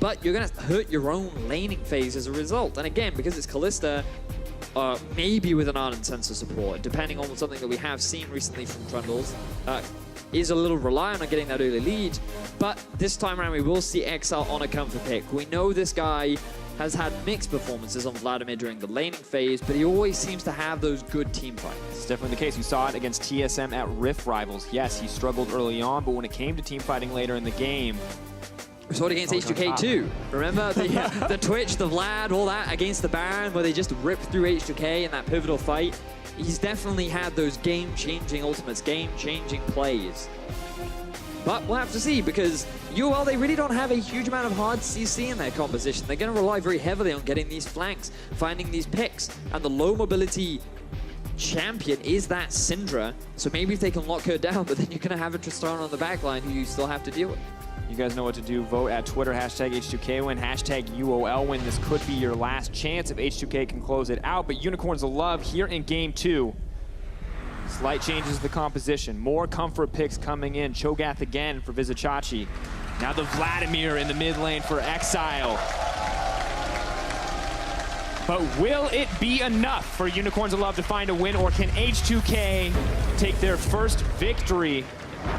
but you're going to hurt your own laning phase as a result. And again, because it's Kalista, maybe with an Ardent Sensor support, depending on something that we have seen recently from Trundles, is a little reliant on getting that early lead. But this time around, we will see Exile on a comfort pick. We know this guy has had mixed performances on Vladimir during the laning phase, but he always seems to have those good team fights. It's definitely the case. You saw it against TSM at Rift Rivals. Yes, he struggled early on, but when it came to team fighting later in the game, we saw it against H2K too. Remember the Twitch, the Vlad, all that against the Baron where they just ripped through H2K in that pivotal fight. He's definitely had those game-changing ultimates, game-changing plays. But we'll have to see, because UOL, they really don't have a huge amount of hard CC in their composition. They're going to rely very heavily on getting these flanks, finding these picks, and the low mobility champion is that Syndra. So maybe if they can lock her down, but then you're going to have a Tristana on the backline who you still have to deal with. You guys know what to do. Vote at Twitter, hashtag H2K win, hashtag UOL win. This could be your last chance if H2K can close it out. But Unicorns of Love here in game 2. Slight changes to the composition. More comfort picks coming in. Cho'Gath again for Vizicsacsi. Now the Vladimir in the mid lane for Exile. But will it be enough for Unicorns of Love to find a win, or can H2K take their first victory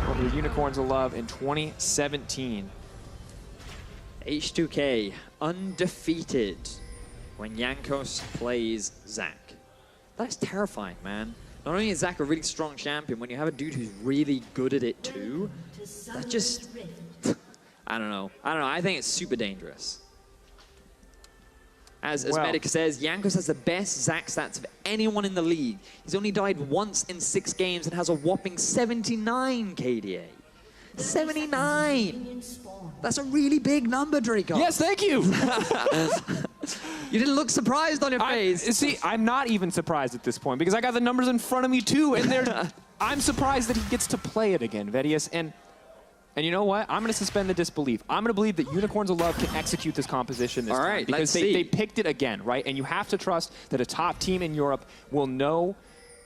over the Unicorns of Love in 2017? H2K undefeated when Jankos plays Zac. That's terrifying, man. Not only is Zac a really strong champion, when you have a dude who's really good at it too, that just, I don't know. I think it's super dangerous. As Medic says, Jankos has the best Zac stats of anyone in the league. He's only died once in 6 games and has a whopping 79 KDA. 79! That's a really big number, Draco. Yes, thank you! You didn't look surprised on your face. See, I'm not even surprised at this point because I got the numbers in front of me too, and I'm surprised that he gets to play it again, Vedius. And you know what? I'm going to suspend the disbelief. I'm going to believe that Unicorns of Love can execute this composition this time because they picked it again, right? And you have to trust that a top team in Europe will know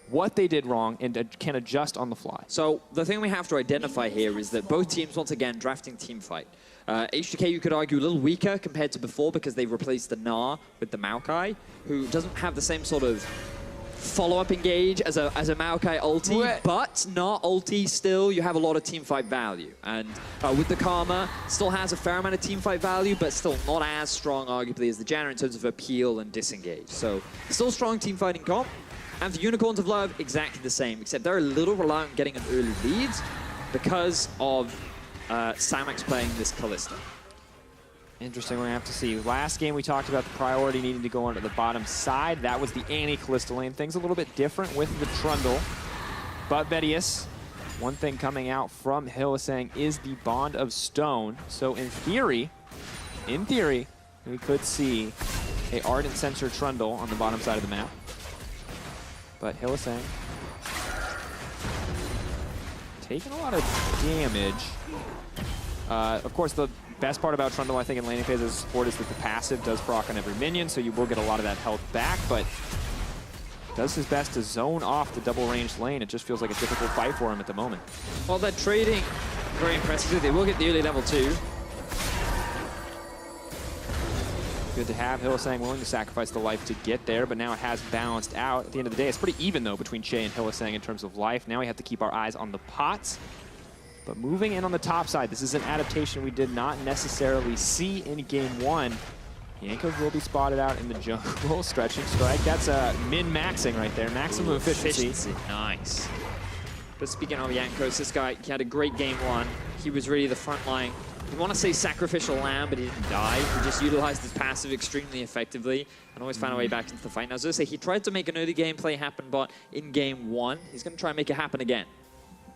what they did wrong and can adjust on the fly. So the thing we have to identify here is that both teams, once again, drafting team fight. H2K, you could argue, a little weaker compared to before because they've replaced the Gnar with the Maokai, who doesn't have the same sort of follow-up engage as a Maokai ulti, but Gnar ulti still, you have a lot of team fight value. And with the Karma, still has a fair amount of team fight value, but still not as strong, arguably, as the Janna in terms of appeal and disengage. So still strong team fighting comp. And for Unicorns of Love, exactly the same, except they're a little reliant on getting an early lead because of Samex playing this Kalista. Interesting, we're going to have to see. Last game we talked about the priority needing to go onto the bottom side. That was the anti-Kalista lane. Things a little bit different with the Trundle. But Vedius, one thing coming out from Hylissang is the Bond of Stone. So in theory, we could see a Ardent Sensor Trundle on the bottom side of the map. But Hylissang taking a lot of damage. Of course, the best part about Trundle, I think, in laning phase as a support is that the passive does proc on every minion, so you will get a lot of that health back, but does his best to zone off the double-ranged lane. It just feels like a difficult fight for him at the moment. Well, they're trading very impressively. They will get the early level 2. Good to have Hylissang willing to sacrifice the life to get there, but now it has balanced out. At the end of the day, it's pretty even, though, between Che and Hylissang in terms of life. Now we have to keep our eyes on the pots. But moving in on the top side, this is an adaptation we did not necessarily see in game 1. Jankos will be spotted out in the jungle. Stretching strike. That's a min-maxing right there. Maximum efficiency. Nice. But speaking of Jankos, this guy, he had a great game 1. He was really the front line. You want to say sacrificial lamb, but he didn't die. He just utilized his passive extremely effectively and always found a way back into the fight. Now, I was going to say, he tried to make an early game play happen, but in game 1, he's going to try and make it happen again.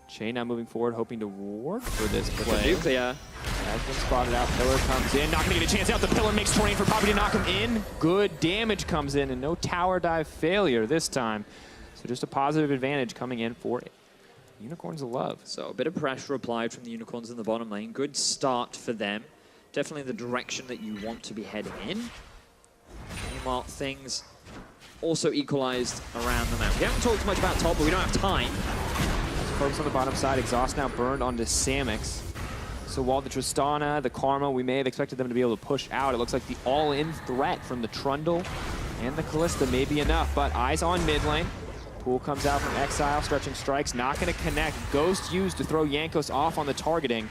Che now moving forward, hoping to ward for this play. Nuclear has been spotted out. Pillar comes in, not going to get a chance out. The Pillar makes terrain for Poppy to knock him in. Good damage comes in, and no tower dive failure this time. So just a positive advantage coming in for Unicorns of Love. So a bit of pressure applied from the Unicorns in the bottom lane. Good start for them. Definitely the direction that you want to be heading in. Meanwhile, things also equalized around the map. We haven't talked much about top, but we don't have time. Focus on the bottom side. Exhaust now burned onto Samex. So while the Tristana, the Karma, we may have expected them to be able to push out, it looks like the all-in threat from the Trundle and the Kalista may be enough, but eyes on mid lane. Pool comes out from Exile, stretching strikes, not going to connect. Ghost used to throw Jankos off on the targeting.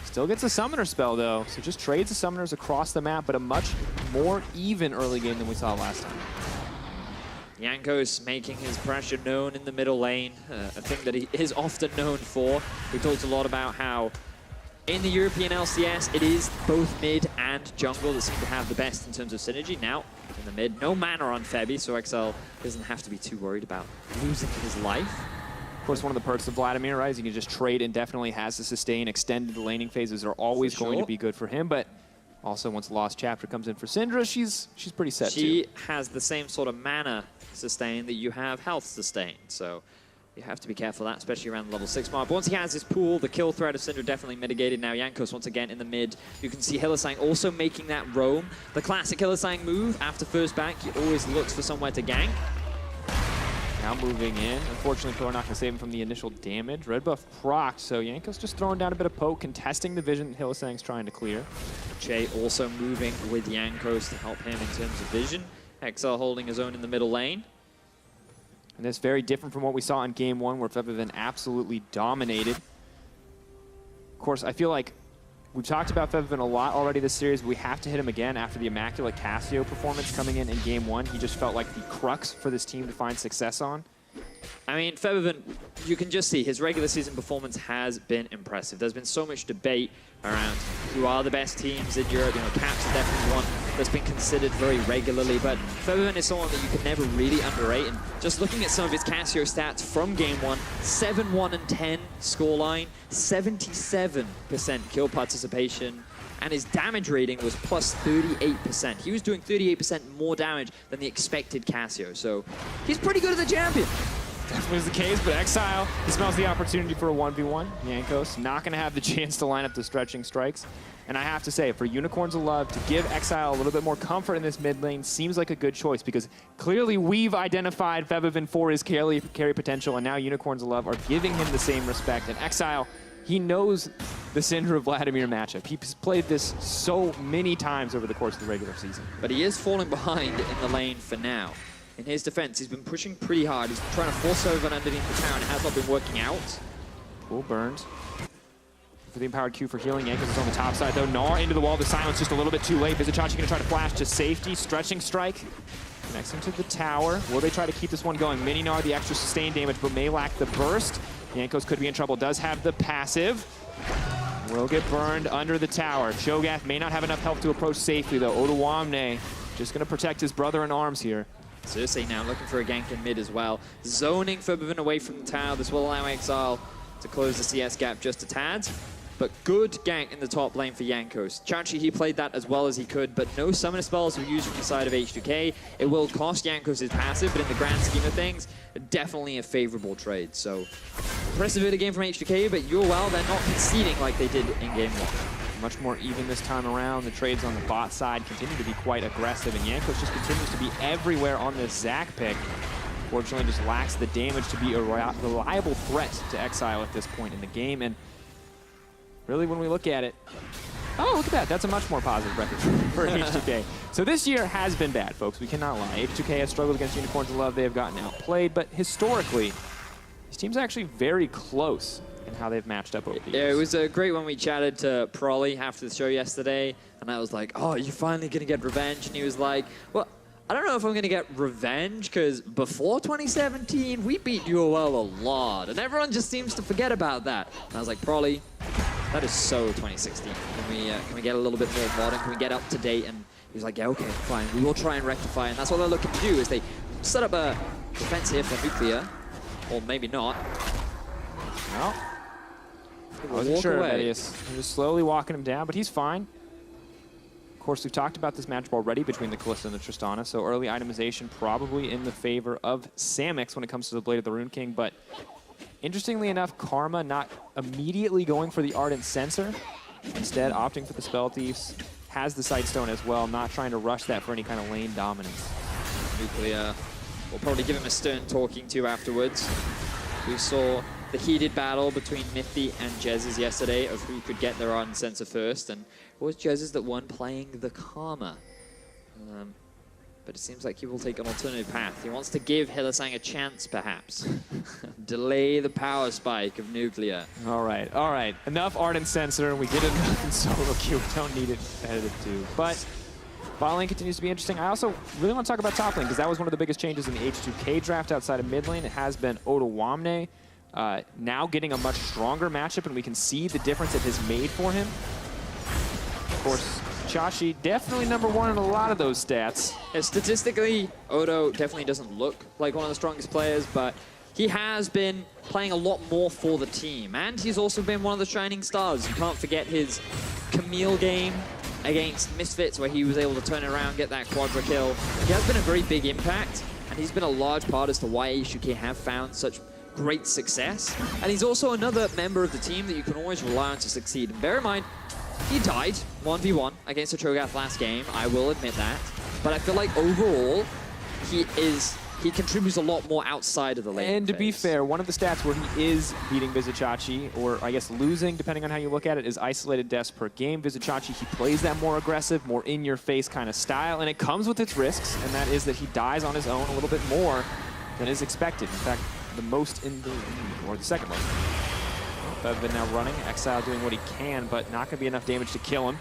Still gets a summoner spell though, so just trades the summoners across the map, but a much more even early game than we saw last time. Jankos making his pressure known in the middle lane, a thing that he is often known for. We talked a lot about how in the European LCS, it is both mid and jungle that seem to have the best in terms of synergy. Now, in the mid, no mana on Febby, so XL doesn't have to be too worried about losing his life. Of course, one of the perks of Vladimir, right, is you can just trade indefinitely, has to sustain. Extended laning phases are always going to be good for him, but also once Lost Chapter comes in for Syndra, she's pretty set too. She has the same sort of mana sustain that you have health sustain, so you have to be careful of that, especially around the level 6 mark. But once he has his pool, the kill threat of Syndra definitely mitigated. Now Jankos once again in the mid. You can see Hylissang also making that roam. The classic Hylissang move, after first back, he always looks for somewhere to gank. Now moving in. Unfortunately, Pro not going to save him from the initial damage. Red buff proc, so Jankos just throwing down a bit of poke, contesting the vision that Hylissang's trying to clear. Jay also moving with Jankos to help him in terms of vision. XL holding his own in the middle lane. And that's very different from what we saw in Game 1, where Febiven absolutely dominated. Of course, I feel like we've talked about Febiven a lot already this series, but we have to hit him again after the Immaculate Cassio performance coming in Game 1. He just felt like the crux for this team to find success on. I mean, Febiven, you can just see his regular season performance has been impressive. There's been so much debate around who are the best teams in Europe. You know, Caps is definitely one that's been considered very regularly, but Febiven is someone that you can never really underrate. And just looking at some of his Cassio stats from Game 1, 7-1-10 scoreline, 77% kill participation, and his damage rating was plus 38%. He was doing 38% more damage than the expected Cassio, so he's pretty good as a champion. Definitely is the case, but Exile, he smells the opportunity for a 1v1. Jankos not going to have the chance to line up the stretching strikes. And I have to say, for Unicorns of Love, to give Exile a little bit more comfort in this mid lane seems like a good choice, because clearly we've identified Febiven for his carry potential, and now Unicorns of Love are giving him the same respect. And Exile, he knows the Syndra Vladimir matchup. He's played this so many times over the course of the regular season. But he is falling behind in the lane for now. In his defense, he's been pushing pretty hard. He's trying to force over underneath the tower, and it has not been working out. Pool burned. For the empowered Q for healing, Jankos is on the top side though. Gnar into the wall, the silence just a little bit too late. Vizichachi gonna try to flash to safety. Stretching strike. Connects him to the tower. Will they try to keep this one going? Mini Gnar, the extra sustained damage, but may lack the burst. Jankos could be in trouble, does have the passive. Will get burned under the tower. Cho'Gath may not have enough health to approach safely though. Odoamne just gonna protect his brother in arms here. Cersei now looking for a gank in mid as well. Zoning Febiven away from the tower. This will allow Exile to close the CS gap just a tad. But good gank in the top lane for Jankos. Chachi, he played that as well as he could, but no summoner spells were used from the side of H2K. It will cost Jankos his passive, but in the grand scheme of things, definitely a favorable trade. So, impressive early game from H2K, but you're well, they're not conceding like they did in Game 1. Much more even this time around. The trades on the bot side continue to be quite aggressive, and Jankos just continues to be everywhere on this Zac pick. Fortunately, just lacks the damage to be a reliable threat to Exile at this point in the game. And really, when we look at it, oh, look at that. That's a much more positive record for H2K. So this year has been bad, folks. We cannot lie. H2K has struggled against Unicorns of Love. They have gotten outplayed, but historically, these teams are actually very close in how they've matched up over the years. Yeah, it was great when we chatted to Prolly after the show yesterday, and I was like, oh, you're finally going to get revenge? And he was like, well, I don't know if I'm going to get revenge, because before 2017, we beat UOL a lot, and everyone just seems to forget about that. And I was like, Prolly, that is so 2016. Can we get a little bit more modern? Can we get up to date? And he was like, yeah, okay, fine. We will try and rectify. And that's what they're looking to do, is they set up a defense here for nuclear, or maybe not. Well, I wasn't sure about this. I'm just slowly walking him down, but he's fine. Of course, we've talked about this matchup already between the Kalista and the Tristana, so early itemization probably in the favor of Samix when it comes to the Blade of the Rune King, but interestingly enough, Karma not immediately going for the Ardent Censer, instead opting for the Spell Thieves, has the Sightstone as well, not trying to rush that for any kind of lane dominance. Nuclear will probably give him a stern talking to afterwards. We saw the heated battle between Mithy and Jez's yesterday of who could get their on sensor first, and it was Jez's that won playing the Karma. But it seems like he will take an alternative path. He wants to give Hylissang a chance, perhaps. Delay the power spike of Nuclear. All right. Enough Ardent Sensor. We get enough in solo queue. We don't need it competitive too. But bot lane continues to be interesting. I also really want to talk about top lane because that was one of the biggest changes in the H2K draft outside of mid lane. It has been Ottawamne now getting a much stronger matchup, and we can see the difference it has made for him. Of course, Chachi definitely #1 in a lot of those stats. Statistically, Odo definitely doesn't look like one of the strongest players, but he has been playing a lot more for the team, and he's also been one of the shining stars. You can't forget his Camille game against Misfits, where he was able to turn it around, get that quadra kill. He has been a very big impact, and he's been a large part as to why H2K have found such great success. And he's also another member of the team that you can always rely on to succeed. And bear in mind, he died 1v1 against a Cho'Gath last game, I will admit that. But I feel like overall, he contributes a lot more outside of the lane. And to be fair, one of the stats where he is beating Vizicachi, or I guess losing, depending on how you look at it, is isolated deaths per game. Vizicachi, he plays that more aggressive, more in-your-face kind of style, and it comes with its risks, and that is that he dies on his own a little bit more than is expected. In fact, the most in the, or the second most. Febbin now running, Exile doing what he can, but not going to be enough damage to kill him.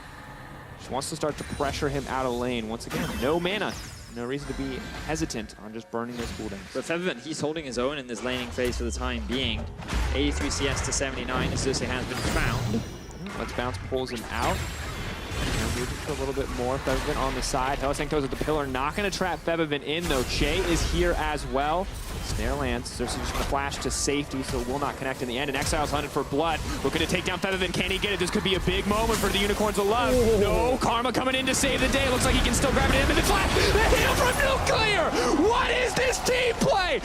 Just wants to start to pressure him out of lane. Once again, no mana. No reason to be hesitant on just burning those cooldowns. But Febbin, he's holding his own in this laning phase for the time being. 83 CS to 79, Xerxes has been found. Let's Bounce pulls him out. Move it for a little bit more. Febbin on the side. Hylissang goes at the pillar. Not going to trap Febbin in, though. Che is here as well. Snare lands. Xerxes just going to flash to safety, so it will not connect in the end. And Exile's hunted for blood. Looking to take down Febbin. Can he get it? This could be a big moment for the Unicorns of Love. Oh. No, Karma coming in to save the day. Looks like he can still grab it in. And the flash. The heal from Nuclear. What is this team play?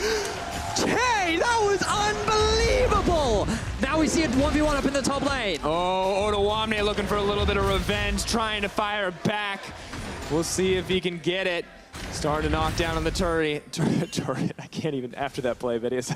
Hey, that was unbelievable! Now we see it 1v1 up in the top lane. Oh, Ottawamne looking for a little bit of revenge, trying to fire back. We'll see if he can get it. Starting to knock down on the turret. I can't even, after that play, Vedius.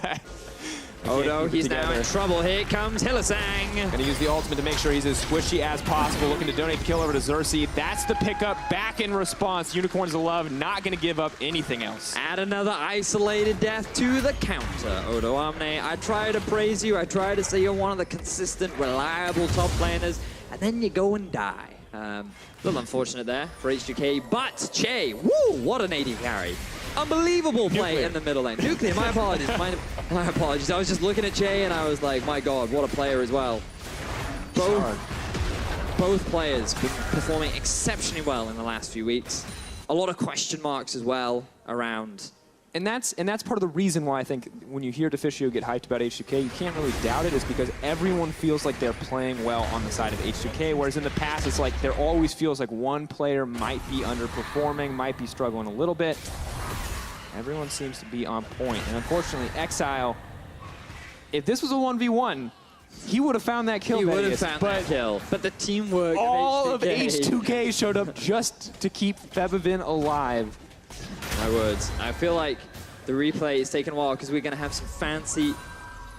Odo, he's now in trouble. Here comes Hylissang. Gonna use the ultimate to make sure he's as squishy as possible. Looking to donate the kill over to Xerxes. That's the pickup back in response. Unicorns of Love not gonna give up anything else. Add another isolated death to the counter, Ottawamne. I try to praise you. I try to say you're one of the consistent, reliable top laners, and then you go and die. A little unfortunate there for H2K, but Che, woo, what an AD carry. Unbelievable play Nuclear. in the middle lane. Nuclear, my apologies. My apologies. I was just looking at Che and I was like, my God, what a player as well. Both players been performing exceptionally well in the last few weeks. A lot of question marks as well around. And that's part of the reason why I think when you hear Deficio get hyped about H2K, you can't really doubt it, is because everyone feels like they're playing well on the side of H2K, whereas in the past, it's like there always feels like one player might be underperforming, might be struggling a little bit. Everyone seems to be on point. And unfortunately, Exile, if this was a 1v1, he would have found that kill. He would have found that kill. But the teamwork all of H2K showed up just to keep Febbin alive. My words. I feel like the replay is taking a while because we're going to have some fancy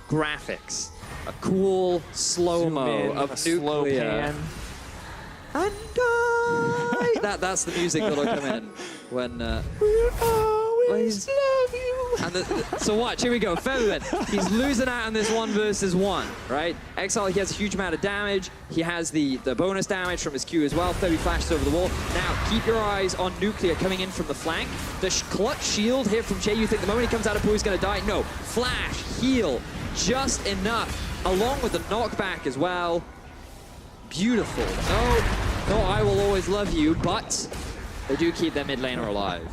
graphics. A cool slow-mo of Nuclear. Slow pan. And die! That's the music that'll come in when... always love you. And so watch, here we go. Febbin, he's losing out on this 1 versus 1, right? Exile, he has a huge amount of damage. He has the bonus damage from his Q as well. Febbin flashes over the wall. Now, keep your eyes on Nuclear coming in from the flank. The clutch shield here from Che, you think the moment he comes out of pool, he's going to die. No, flash, heal, just enough, along with the knockback as well. Beautiful. No, I will always love you, but they do keep their mid laner alive.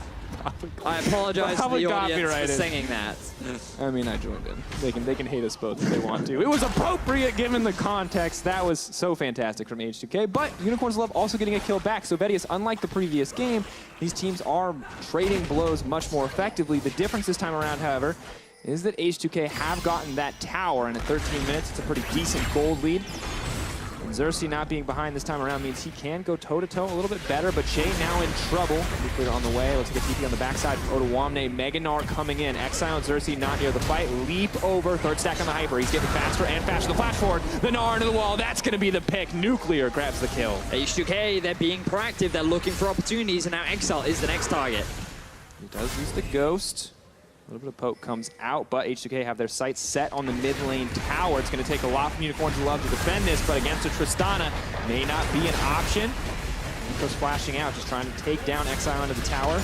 I apologize to the audience for singing that. I mean, I joined in. They can hate us both if they want to. It was appropriate given the context. That was so fantastic from H2K. But Unicorns Love also getting a kill back. So Vedius, unlike the previous game, these teams are trading blows much more effectively. The difference this time around, however, is that H2K have gotten that tower, and at 13 minutes, it's a pretty decent gold lead. Xerxes not being behind this time around means he can go toe-to-toe a little bit better, but Shay now in trouble. Nuclear on the way. Let's get TP on the backside. Otawamne, Meganar coming in. Exile and Xerxes not near the fight. Leap over. Third stack on the Hyper. He's getting faster and faster. The flash forward. The Gnar into the wall. That's going to be the pick. Nuclear grabs the kill. H2K, they're being proactive. They're looking for opportunities, and now Exile is the next target. He does use the Ghost. A little bit of poke comes out, but H2K have their sights set on the mid lane tower. It's going to take a lot from Unicorns of Love to defend this, but against a Tristana may not be an option. Nico's flashing out, just trying to take down Exile into the tower.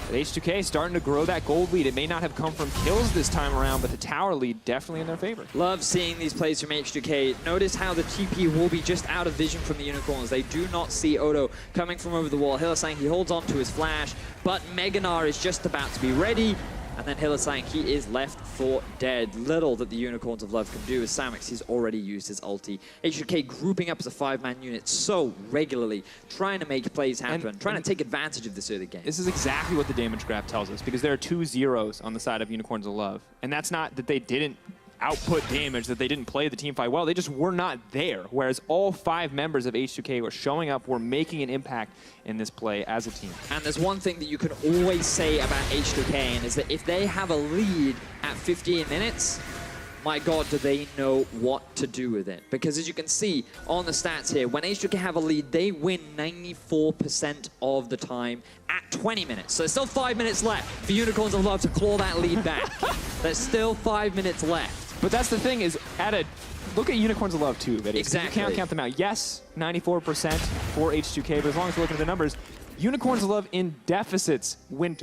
But H2K starting to grow that gold lead. It may not have come from kills this time around, but the tower lead definitely in their favor. Love seeing these plays from H2K. Notice how the TP will be just out of vision from the Unicorns. They do not see Odo coming from over the wall. Hylissang, he holds on to his flash, but Meganar is just about to be ready. And then Hylissang, he is left for dead. Little that the Unicorns of Love can do as Samix, he's already used his ulti. H2K grouping up as a 5-man unit so regularly, trying to make plays happen, trying to take advantage of this early game. This is exactly what the damage graph tells us, because there are 2 zeros on the side of Unicorns of Love. And that's not that they didn't output damage, that they didn't play the team fight well. They just were not there. Whereas all 5 members of H2K were showing up, were making an impact in this play as a team. And there's one thing that you can always say about H2K, and is that if they have a lead at 15 minutes, my God, do they know what to do with it. Because as you can see on the stats here, when H2K have a lead, they win 94% of the time at 20 minutes. So there's still 5 minutes left for Unicorns of Love to claw that lead back. There's still 5 minutes left. But that's the thing is, look at Unicorns of Love too, Betty. Exactly. You can't count them out. Yes, 94% for H2K, but as long as we're looking at the numbers, Unicorns of Love in deficits win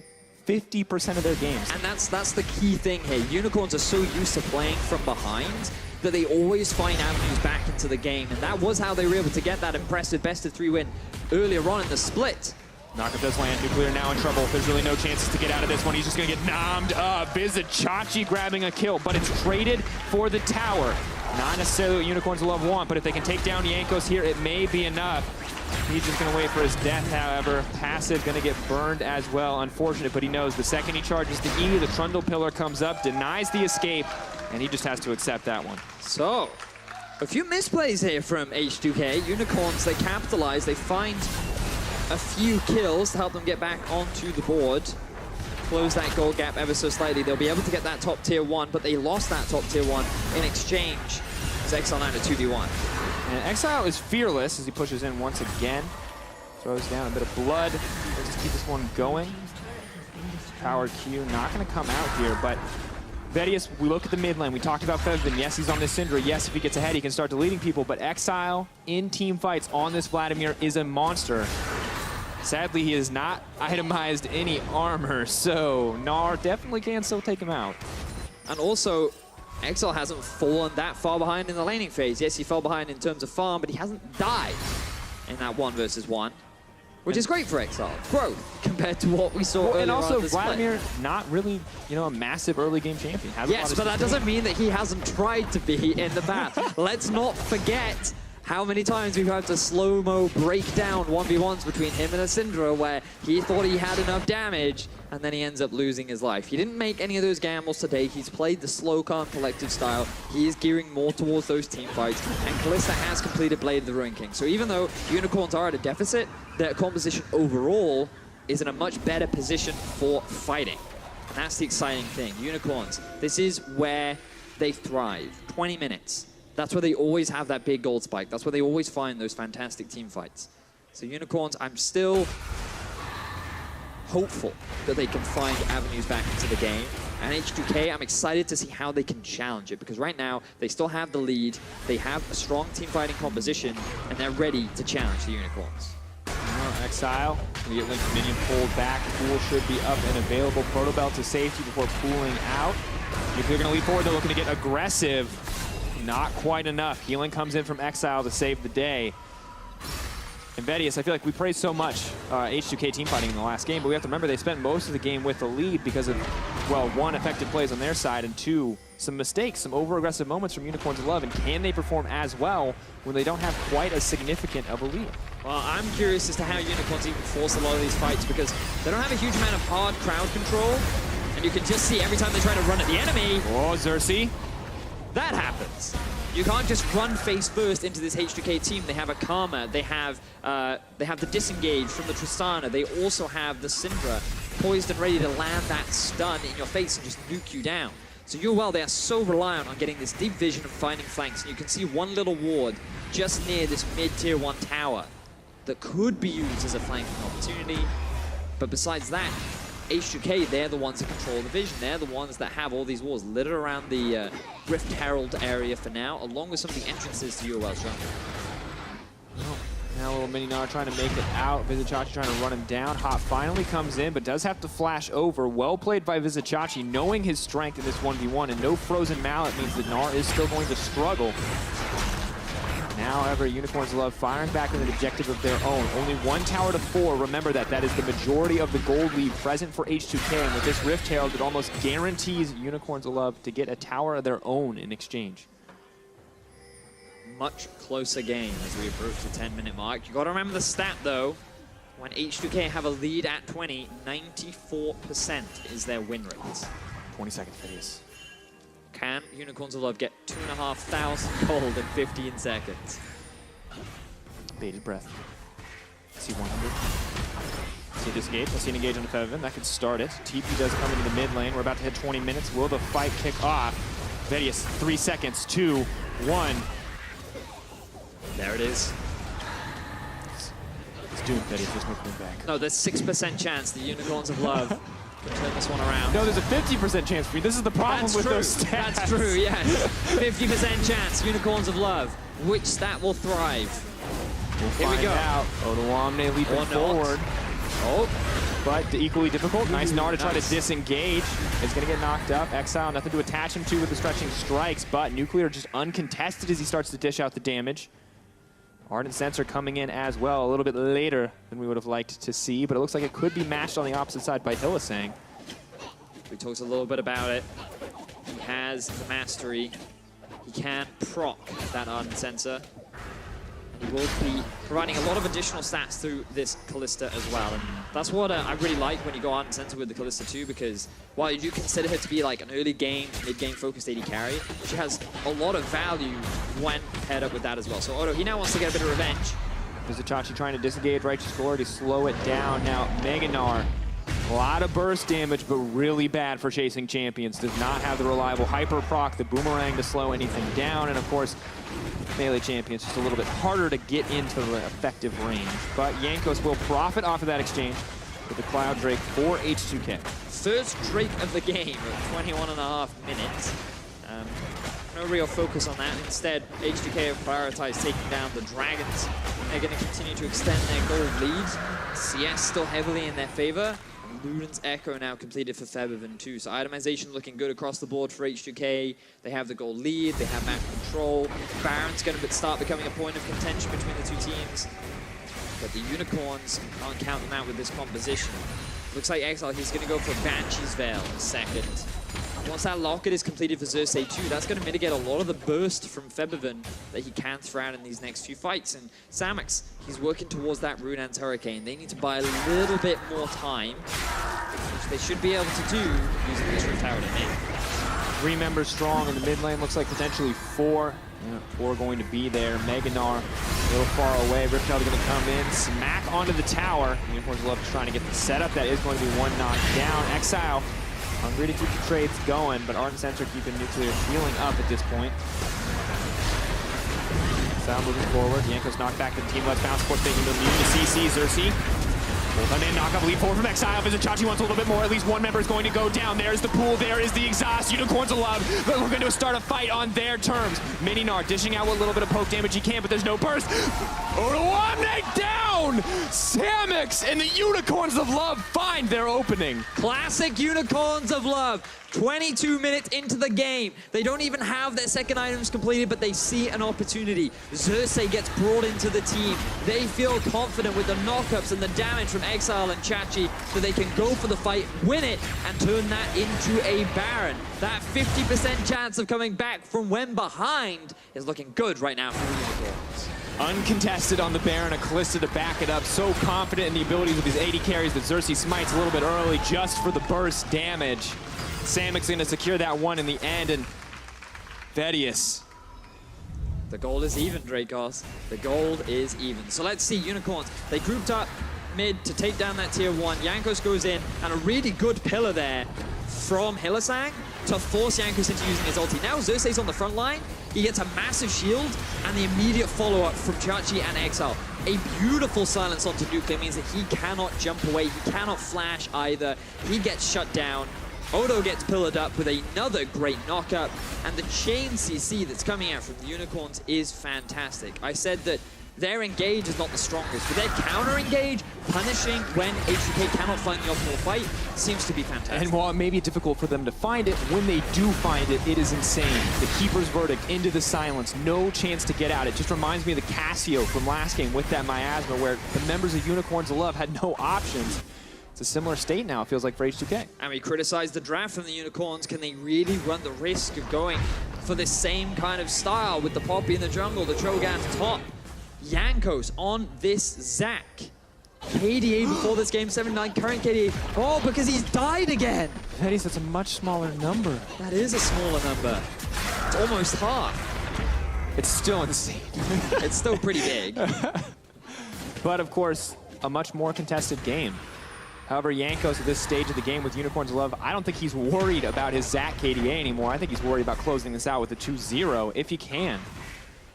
50% of their games. And that's the key thing here. Unicorns are so used to playing from behind that they always find avenues back into the game. And that was how they were able to get that impressive best-of-3 win earlier on in the split. Knockup does land. Nuclear now in trouble. There's really no chances to get out of this one. He's just going to get nommed up. Vizichachi grabbing a kill, but it's traded for the tower. Not necessarily what Unicorns of Love want, but if they can take down Jankos here, it may be enough. He's just going to wait for his death, however. Passive going to get burned as well. Unfortunate, but he knows the second he charges the E, the Trundle Pillar comes up, denies the escape, and he just has to accept that one. So, a few misplays here from H2K. Unicorns, they capitalize. They find a few kills to help them get back onto the board. Close that gold gap ever so slightly. They'll be able to get that top tier 1, but they lost that top tier 1 in exchange. It's Exile now to 2v1. And Exile is fearless as he pushes in once again. Throws down a bit of blood. Let's just keep this one going. Power Q not going to come out here, but Vedius, we look at the mid lane. We talked about Fevvin. Yes, he's on this Syndra. Yes, if he gets ahead, he can start deleting people, but Exile in team fights on this Vladimir is a monster. Sadly, he has not itemized any armor, so Gnar definitely can still take him out. And also, Exile hasn't fallen that far behind in the laning phase. Yes, he fell behind in terms of farm, but he hasn't died in that 1 versus 1, which is great for Exile. Growth compared to what we saw earlier. And also, on Vladimir, not really, a massive early game champion. Yes, but that doesn't mean that he hasn't tried to be in the path. Let's not forget how many times we've had to slow-mo break down 1v1s between him and a Syndra where he thought he had enough damage and then he ends up losing his life. He didn't make any of those gambles today. He's played the slow, calm, collective style. He is gearing more towards those team fights, and Kalista has completed Blade of the Ruin King. So even though Unicorns are at a deficit, their composition overall is in a much better position for fighting. And that's the exciting thing. Unicorns, this is where they thrive. 20 minutes. That's where they always have that big gold spike. That's where they always find those fantastic team fights. So Unicorns, I'm still hopeful that they can find avenues back into the game. And H2K, I'm excited to see how they can challenge it, because right now they still have the lead, they have a strong team fighting composition, and they're ready to challenge the Unicorns. Exile, we get Link's minion pulled back. Pool should be up and available. Protobell to safety before pooling out. If they're going to lead forward, they're looking to get aggressive. Not quite enough. Healing comes in from Exile to save the day. And Vedius, I feel like we praised so much H2K team fighting in the last game, but we have to remember they spent most of the game with the lead because of, well, 1, effective plays on their side, and 2, some mistakes, some over-aggressive moments from Unicorns of Love. And can they perform as well when they don't have quite as significant of a lead? Well, I'm curious as to how Unicorns even force a lot of these fights, because they don't have a huge amount of hard crowd control, and you can just see every time they try to run at the enemy. Oh, Xerxes. That happens. You can't just run face first into this H2K team. They have a Karma. They have the disengage from the Tristana. They also have the Syndra poised and ready to land that stun in your face and just nuke you down. So UOL, they are so reliant on getting this deep vision and finding flanks. And you can see one little ward just near this mid-tier 1 tower that could be used as a flanking opportunity. But besides that, H2K, they're the ones that control the vision. They're the ones that have all these walls littered around the Rift Herald area for now, along with some of the entrances to UOL's jungle. Now little Mininar trying to make it out. Vizichachi trying to run him down. Hop finally comes in, but does have to flash over. Well played by Vizichachi, knowing his strength in this 1v1, and no frozen mallet means that Gnar is still going to struggle. Now, however, Unicorns of Love firing back with an objective of their own. Only 1 tower to 4. Remember that. That is the majority of the gold lead present for H2K, and with this Rift Herald, it almost guarantees Unicorns of Love to get a tower of their own in exchange. Much closer game as we approach the 10-minute mark. You got to remember the stat, though. When H2K have a lead at 20, 94% is their win rate. 20 seconds, Phineas. Can Unicorns of Love get 2,500 gold in 15 seconds? Bated breath. See 100. See a disengage. I see an engage on the Featherman. That could start it. TP does come into the mid lane. We're about to hit 20 minutes. Will the fight kick off? Vedius, 3 seconds. 2, 1. There it is. It's doomed, Vedius. There's no coming back. No, there's 6% chance the Unicorns of Love can turn this one around. No, there's a 50% chance for you. This is the problem with those stats. That's true, yes. 50% chance, Unicorns of Love. Which stat will thrive? We'll Here we find go. out. Odoamne leaping forward. Oh. But equally difficult. Nice Gnar to try to disengage. It's going to get knocked up. Exile, nothing to attach him to with the stretching strikes, but Nuclear just uncontested as he starts to dish out the damage. Ardent Sensor coming in as well a little bit later than we would have liked to see, but it looks like it could be matched on the opposite side by Hillisang. We talked a little bit about it. He has the mastery. He can proc that Ardent Sensor. He will be providing a lot of additional stats through this Kalista as well. And that's what I really like when you go Ardent Sensor with the Kalista too, because while you do consider her to be like an early game, mid-game focused AD carry, she has a lot of value when paired up with that as well. So Odo, he now wants to get a bit of revenge. Vizichachi trying to disengage, Righteous Glory to slow it down. Now, Mega Gnar, a lot of burst damage, but really bad for chasing champions. Does not have the reliable hyper proc, the boomerang to slow anything down, and of course, melee champions just a little bit harder to get into the effective range. But Jankos will profit off of that exchange with the Cloud Drake for H2K. First Drake of the game at 21.5 minutes. No real focus on that. Instead, H2K have prioritized taking down the Dragons. They're going to continue to extend their gold lead. CS still heavily in their favor. Luden's Echo now completed for Featherman too. So itemization looking good across the board for H2K. They have the gold lead, they have map control. Baron's going to start becoming a point of contention between the two teams. But the Unicorns can't count them out with this composition. Looks like Exile, he's going to go for Banshee's Veil in a second. Once that locket is completed for Xerxes 2, that's going to mitigate a lot of the burst from Featherman that he can throw out in these next few fights. And Samux, he's working towards that Runaan's Hurricane. They need to buy a little bit more time, which they should be able to do using this Rift Tower to make. 3 members strong in the mid lane, looks like potentially 4. Yeah, 4 going to be there. Mega Gnar a little far away. Rift Tower going to come in, smack onto the tower. Unicorns of Love is trying to get the setup. That is going to be 1 knock down. Exile hungry to keep the trades going, but Ardent Sensor keeping Nuclear healing up at this point. Sound moving forward. Jankos knocked back the team. Let's bounce. Sports taking the immune to CC. Xerxes. Ultimate knock up lead forward from Exile. Vizichachi wants a little bit more. At least 1 member is going to go down. There's the pool. There is the exhaust. Unicorns of Love. But we're going to start a fight on their terms. Mininar dishing out what little bit of poke damage he can, but there's no burst. Odoamne down! Samux and the Unicorns of Love find their opening. Classic Unicorns of Love. 22 minutes into the game. They don't even have their second items completed, but they see an opportunity. Xerxes gets brought into the team. They feel confident with the knockups and the damage from Exile and Chachi that they can go for the fight, win it, and turn that into a Baron. That 50% chance of coming back from when behind is looking good right now for the Unicorns. Uncontested on the Baron, a Kalista to back it up. So confident in the abilities of his AD carries that Xerxes smites a little bit early just for the burst damage. Samux going to secure that one in the end, and Vedius The gold is even, Dracos. The gold is even. So let's see, Unicorns, they grouped up mid to take down that tier 1. Jankos goes in, and a really good pillar there from Hylissang to force Jankos into using his ulti. Now Xerxes on the front line, he gets a massive shield, and the immediate follow-up from Chachi and Exile. A beautiful silence onto Nuclear means that he cannot jump away, he cannot flash either, he gets shut down. Odo gets pillared up with another great knockup, and the chain CC that's coming out from the Unicorns is fantastic. I said that their engage is not the strongest, but their counter-engage, punishing when H2K cannot find the optimal fight, seems to be fantastic. And while it may be difficult for them to find it, when they do find it, it is insane. The Keeper's Verdict into the silence, no chance to get out. It just reminds me of the Cassio from last game with that Miasma, where the members of Unicorns of Love had no options. It's a similar state now, it feels like, for H2K. And we criticized the draft from the Unicorns. Can they really run the risk of going for this same kind of style with the Poppy in the jungle, the Cho'Gath top? Jankos on this Zac. KDA before this game, 79, current KDA. Oh, because he's died again. Petty, that's a much smaller number. That is a smaller number. It's almost half. It's still insane. It's still pretty big. But of course, a much more contested game. However, Jankos at this stage of the game with Unicorns of Love, I don't think he's worried about his Zac KDA anymore. I think he's worried about closing this out with a 2-0 if he can.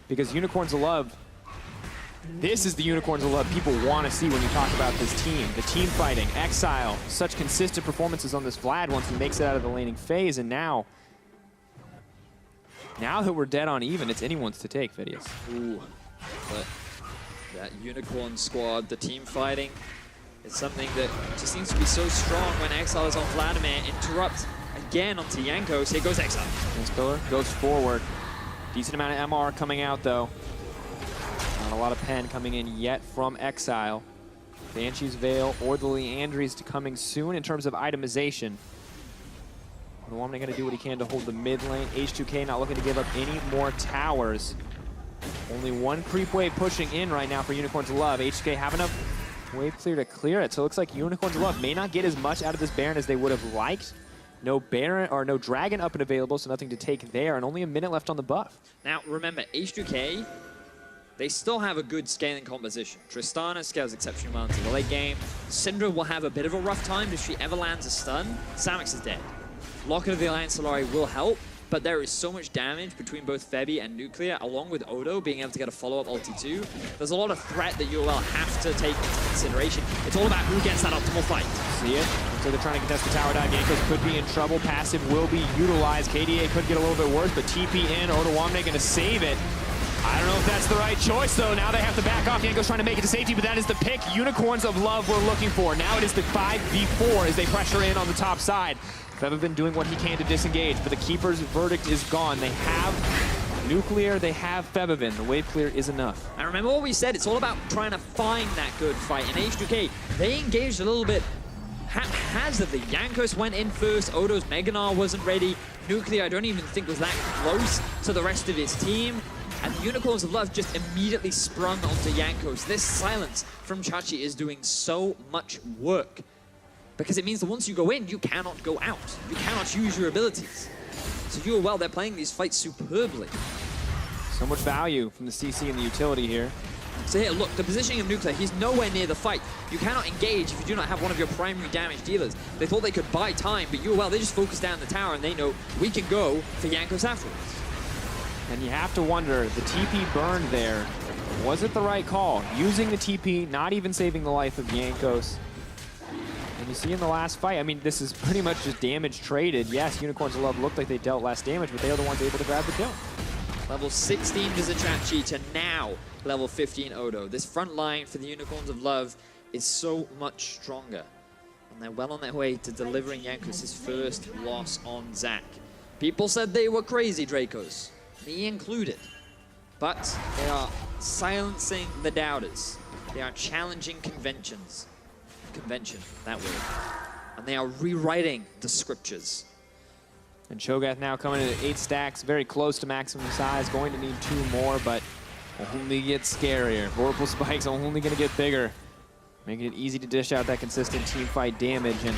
Because Unicorns of Love, this is the Unicorns of Love people want to see when you talk about this team. The team fighting, Exile, such consistent performances on this Vlad once he makes it out of the laning phase, and now that we're dead on even, it's anyone's to take, Vidius. Ooh, but that Unicorn squad, the team fighting, it's something that just seems to be so strong when Exile is on Vladimir. Interrupt again onto Jankos. Here goes Exile. This pillar goes forward. Decent amount of MR coming out, though. Not a lot of pen coming in yet from Exile. Banshee's Veil or the Leandries coming soon in terms of itemization. Odoamne going to do what he can to hold the mid lane. H2K not looking to give up any more towers. Only one creep wave pushing in right now for Unicorns of Love. H2K have enough wave clear to clear it, so it looks like Unicorns of Love may not get as much out of this Baron as they would have liked. No Baron or no Dragon up and available, so nothing to take there, and only a minute left on the buff. Now remember, H2K, they still have a good scaling composition. Tristana scales exceptionally well into the late game. Syndra will have a bit of a rough time if she ever lands a stun. Samix is dead. Locket of the Alliance Solari will help, but there is so much damage between both Febby and Nuclear, along with Odo being able to get a follow-up ulti too. There's a lot of threat that you will have to take into consideration. It's all about who gets that optimal fight. See it? So they're trying to contest the tower dive. Jankos could be in trouble. Passive will be utilized. KDA could get a little bit worse, but TP in. Odoamne going to save it. I don't know if that's the right choice, though. Now they have to back off. Jankos trying to make it to safety, but that is the pick Unicorns of Love we're looking for. Now it is the 5v4 as they pressure in on the top side. Febby been doing what he can to disengage, but the Keeper's Verdict is gone. They have Nuclear, they have Febvin. The wave clear is enough. And remember what we said, it's all about trying to find that good fight. In H2K, they engaged a little bit haphazardly. Jankos went in first, Odo's Meganar wasn't ready. Nuclear, I don't even think was that close to the rest of his team. And the Unicorns of Love just immediately sprung onto Jankos. This silence from Chachi is doing so much work, because it means that once you go in, you cannot go out. You cannot use your abilities. So you are well, they're playing these fights superbly. So much value from the CC and the utility here. So here, look, the positioning of Nuclear, he's nowhere near the fight. You cannot engage if you do not have one of your primary damage dealers. They thought they could buy time, but you are well, they just focus down the tower and they know we can go for Jankos afterwards. And you have to wonder, the TP burned there. Was it the right call? Using the TP, not even saving the life of Jankos. And you see in the last fight, I mean, this is pretty much just damage traded. Yes, Unicorns of Love looked like they dealt less damage, but they are the ones able to grab the kill. Level 16 Vizichachi to now level 15 Odo. This front line for the Unicorns of Love is so much stronger. And they're well on their way to delivering Jankos his first loss on Zac. People said they were crazy Dracos, me included. But they are silencing the doubters. They are challenging conventions. Convention, that word. And they are rewriting the scriptures. And Cho'Gath now coming in at 8 stacks, very close to maximum size, going to need 2 more, but only gets scarier. Vorpal Spike's only going to get bigger, making it easy to dish out that consistent team fight damage. And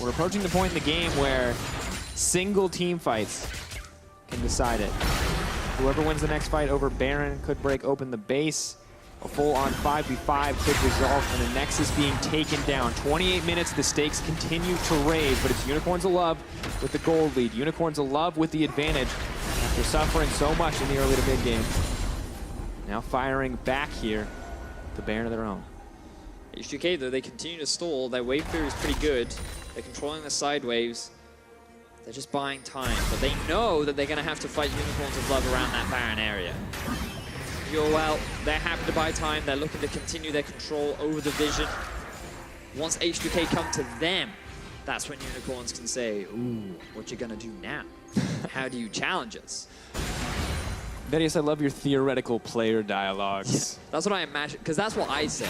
we're approaching the point in the game where single team fights can decide it. Whoever wins the next fight over Baron could break open the base. A full-on 5v5 could result in a Nexus being taken down. 28 minutes, the stakes continue to raise, but it's Unicorns of Love with the gold lead. Unicorns of Love with the advantage after suffering so much in the early to mid game. Now firing back here, the Baron of their own. H2K, though, they continue to stall. Their wave clear is pretty good. They're controlling the side waves. They're just buying time, but they know that they're going to have to fight Unicorns of Love around that Baron area. Well, they're happy to buy time. They're looking to continue their control over the vision. Once H2K come to them, that's when Unicorns can say, ooh, what you gonna do now? How do you challenge us? Vedius, I love your theoretical player dialogues. Yeah, that's what I imagine, because that's what I say.